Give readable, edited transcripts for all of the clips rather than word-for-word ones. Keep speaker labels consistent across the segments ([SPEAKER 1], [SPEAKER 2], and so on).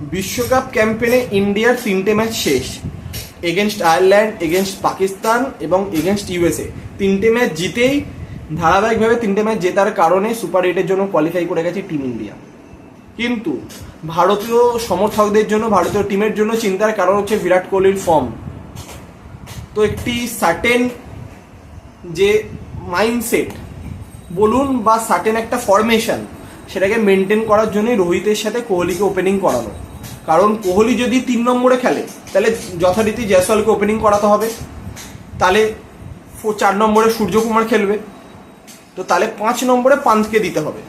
[SPEAKER 1] বিশ্বকাপ ক্যাম্পেনে ইন্ডিয়ার 3টে ম্যাচ শেষ। এগেনস্ট আয়ারল্যান্ড, এগেনস্ট পাকিস্তান এবং এগেনস্ট ইউএসএ। 3টে ম্যাচ জিতেই ধারাবাহিকভাবে 3টে ম্যাচ জেতার কারণে সুপার 8-এর জন্য কোয়ালিফাই করে গেছে টিম ইন্ডিয়া। কিন্তু ভারতীয় সমর্থকদের জন্য, ভারতীয় টিমের জন্য চিন্তার কারণ হচ্ছে বিরাট কোহলির ফর্ম। তো একটি সার্টেন যে মাইন্ডসেট বলুন বা সার্টেন একটা ফরমেশন, সেটাকে মেনটেন করার জন্যই রোহিতের সাথে কোহলিকে ওপেনিং করানো। কারণ কোহলি যদি 3 নম্বরে খেলে তাহলে যথারীতি জয়সওয়ালকে ওপেনিং করাতে হবে, তাহলে 4 নম্বরে সূর্যকুমার খেলবে, তো তাহলে 5 নম্বরে পান্থকে দিতে হবে,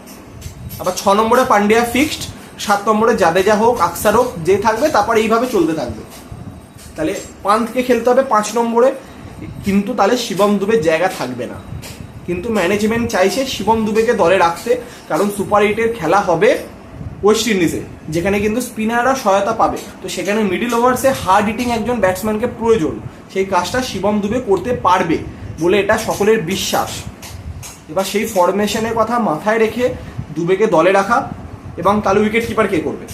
[SPEAKER 1] আবার 6 নম্বরে পান্ডিয়া ফিক্সড, 7 নম্বরে জাদেজা হোক, আকসার হোক, যে থাকবে তারপরে এইভাবে চলতে থাকবে। তাহলে পান্থকে খেলতে হবে 5 নম্বরে, কিন্তু তাহলে শিবম দুবের জায়গা থাকবে না। কিন্তু ম্যানেজমেন্ট চাইছে শিবম দুবেকে দলে রাখতে, কারণ সুপার 8-এর খেলা হবে ওয়েস্ট ইন্ডিজে, যেখানে কিন্তু স্পিনাররা সহায়তা পাবে। তো সেখানে মিডল ওভার্সে হার্ড হিটিং একজন ব্যাটসম্যানকে প্রয়োজন, সেই কাজটা শিবম দুবে করতে পারবে বলে এটা সকলের বিশ্বাস। এবার সেই ফরমেশনের কথা মাথায় রেখে দুবেকে দলে রাখা, এবং তাহলে উইকেট কিপার কে করবে,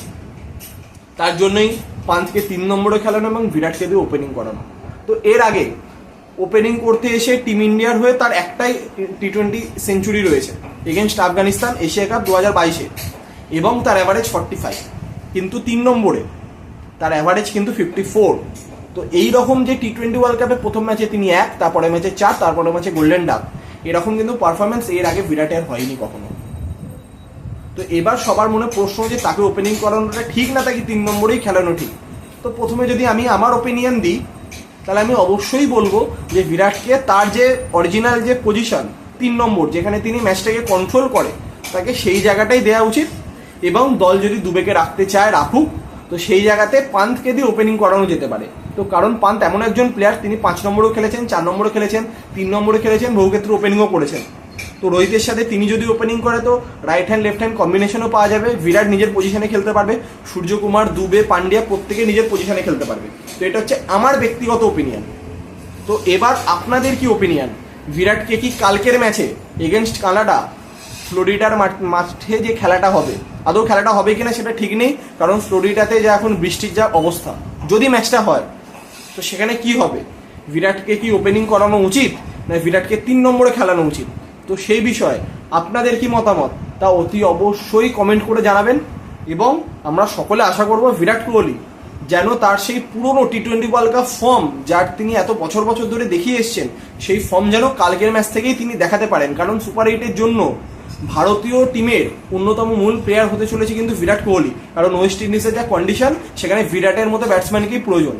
[SPEAKER 1] তার জন্যই পান্থকে 3 নম্বরে খেলানো এবং বিরাটকে দিয়ে ওপেনিং করানো। তো এর আগে ওপেনিং করতে এসে টিম ইন্ডিয়ার হয়ে তার একটাই টি20 সেঞ্চুরি রয়েছে এগেনস্ট আফগানিস্তান এশিয়া কাপ 2022-এ, এবং তার অ্যাভারেজ 45, কিন্তু 3 নম্বরে তার অ্যাভারেজ কিন্তু 54। তো এই রকম যে টি20 ওয়ার্ল্ড কাপে প্রথম ম্যাচে তিনি 1, তারপরে ম্যাচে 4, তারপরে ম্যাচে গোল্ডেন ডাক, এরকম কিন্তু পারফরমেন্স এর আগে বিরাটের হয়নি কখনো। তো এবার সবার মনে প্রশ্ন যে তাকে ওপেনিং করানোটা ঠিক না তাকে 3 নম্বরেই খেলানো ঠিক। তো প্রথমে যদি আমি আমার ওপিনিয়ন দিই, তাহলে আমি অবশ্যই বলবো যে বিরাটকে তার যে অরিজিনাল যে পজিশন 3 নম্বর, যেখানে তিনি ম্যাচটাকে কন্ট্রোল করে, তাকে সেই জায়গাটাই দেওয়া উচিত। এবং দল যদি দুবেকে রাখতে চায় রাখুক, তো সেই জায়গাতে পান্থকে দিয়ে ওপেনিং করানো যেতে পারে। তো কারণ পান্থ এমন একজন প্লেয়ার, তিনি 5 নম্বরেও খেলেছেন, 4 নম্বরে খেলেছেন, 3 নম্বরে খেলেছেন, বহু ক্ষেত্রে ওপেনিংও করেছেন। তো রোহিতের সাথে তিনি যদি ওপেনিং করে তো রাইট হ্যান্ড লেফট হ্যান্ড কম্বিনেশনও পাওয়া যাবে, বিরাট নিজের পজিশনে খেলতে পারবে, সূর্যকুমার, দুবে, পান্ডিয়া প্রত্যেকে নিজের পজিশনে খেলতে পারবে। তো এটা হচ্ছে আমার ব্যক্তিগত ওপিনিয়ন। তো এবার আপনাদের কি ওপিনিয়ন? বিরাটকে কি কালকের ম্যাচে এগেনস্ট কানাডা ফ্লোরিডার মাঠে যে খেলাটা হবে, আদৌ খেলাটা হবে কিনা সেটা ঠিক নেই, কারণ ফ্লোরিডাতে যা এখন বৃষ্টির যা অবস্থা, যদি ম্যাচটা হয় তো সেখানে কি হবে? বিরাটকে কি ওপেনিং করানো উচিত, না বিরাটকে 3 নম্বরে খেলানো উচিত? তো সেই বিষয়ে আপনাদের কি মতামত তা অতি অবশ্যই কমেন্ট করে জানাবেন। এবং আমরা সকলে আশা করব বিরাট কোহলি যেন তার সেই পুরনো টি20 ওয়ার্ল্ড কাপ ফর্ম, যার তিনি এত বছর বছর ধরে দেখিয়ে এসছেন, সেই ফর্ম যেন কালকের ম্যাচ থেকেই তিনি দেখাতে পারেন। কারণ সুপার 8-এর জন্য ভারতীয় টিমের অন্যতম মূল প্লেয়ার হতে চলেছে কিন্তু বিরাট কোহলি, কারণ ওয়েস্ট ইন্ডিজের যা কন্ডিশন, সেখানে বিরাটের মতো ব্যাটসম্যানকেই প্রয়োজন।